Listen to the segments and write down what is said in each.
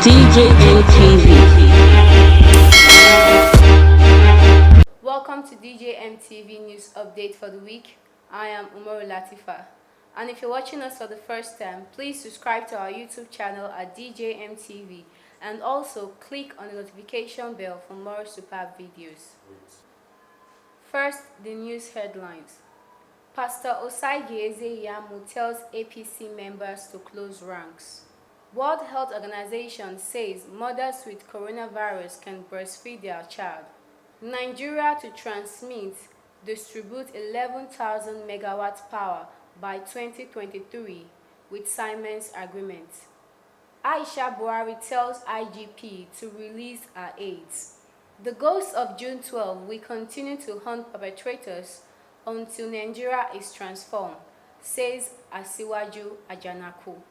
Nigerian TV. Welcome to Nigerian TV News Update for the week. I am Umaru Latifa. And if you're watching us for the first time, please subscribe to our YouTube channel at DJM TV and also click on the notification bell for more superb videos. First, the news headlines. Pastor Ize Iyamu tells APC members to close ranks. World Health Organization says mothers with coronavirus can breastfeed their child. Nigeria to distribute 11,000 megawatt power by 2023 with Siemens agreement. Aisha Buhari tells IGP to release her aides. The ghost of June 12 will continue to hunt perpetrators until Nigeria is transformed, says Asiwaju Ajanaku.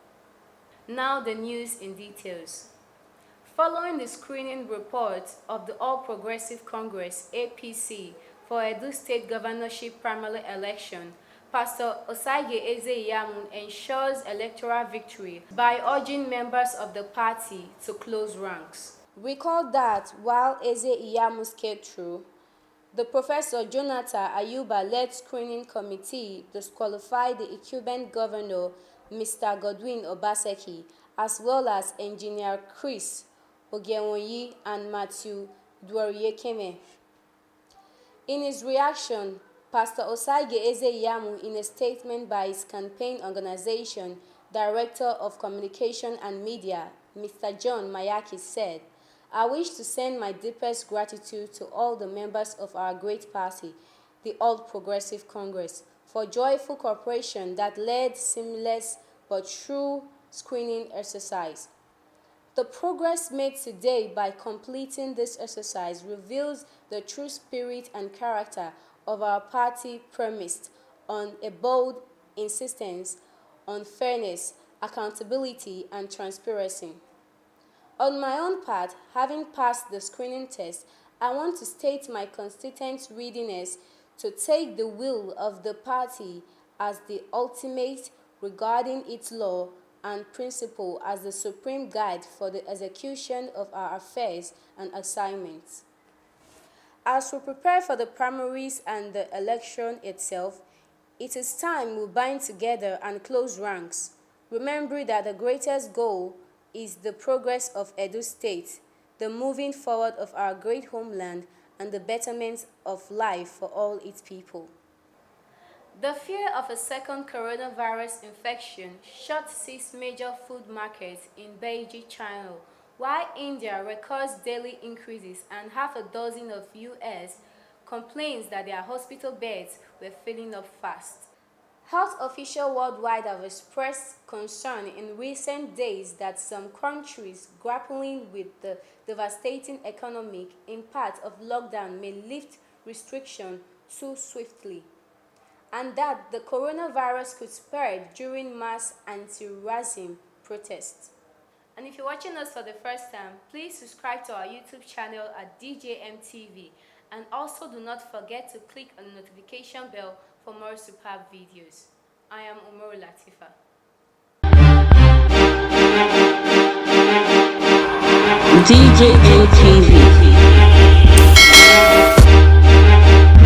Now the news in details. Following the screening report of the All Progressive Congress (APC) for Edo State governorship primary election, Pastor Ize Iyamu ensures electoral victory by urging members of the party to close ranks. Recall that while Ize Iyamu scaled through, the Professor Jonathan Ayuba-led screening committee disqualified the incumbent governor, Mr. Godwin Obaseki, as well as Engineer Chris Ogenwoyi and Matthew Duoriekeme. In his reaction, Pastor Ize Iyamu, in a statement by his campaign organization, Director of Communication and Media, Mr. John Mayaki, said, "I wish to send my deepest gratitude to all the members of our great party, the All Progressive Congress, for joyful cooperation that led seamless but true screening exercise. The progress made today by completing this exercise reveals the true spirit and character of our party premised on a bold insistence on fairness, accountability, and transparency. On my own part, having passed the screening test, I want to state my constituents' readiness to take the will of the party as the ultimate regarding its law and principle as the supreme guide for the execution of our affairs and assignments. As we prepare for the primaries and the election itself, it is time we bind together and close ranks, remembering that the greatest goal is the progress of Edo State, the moving forward of our great homeland, and the betterment of life for all its people." The fear of a second coronavirus infection shut 6 major food markets in Beijing, China, while India records daily increases and half a dozen of U.S. complains that their hospital beds were filling up fast. Health officials worldwide have expressed concern in recent days that some countries grappling with the devastating economic impact of lockdown may lift restrictions too swiftly, and that the coronavirus could spread during mass anti-racism protests. And if you're watching us for the first time, please subscribe to our YouTube channel at DJM TV, and also do not forget to click on the notification bell for more superb videos. I am Umaru Latifa. DJN TV.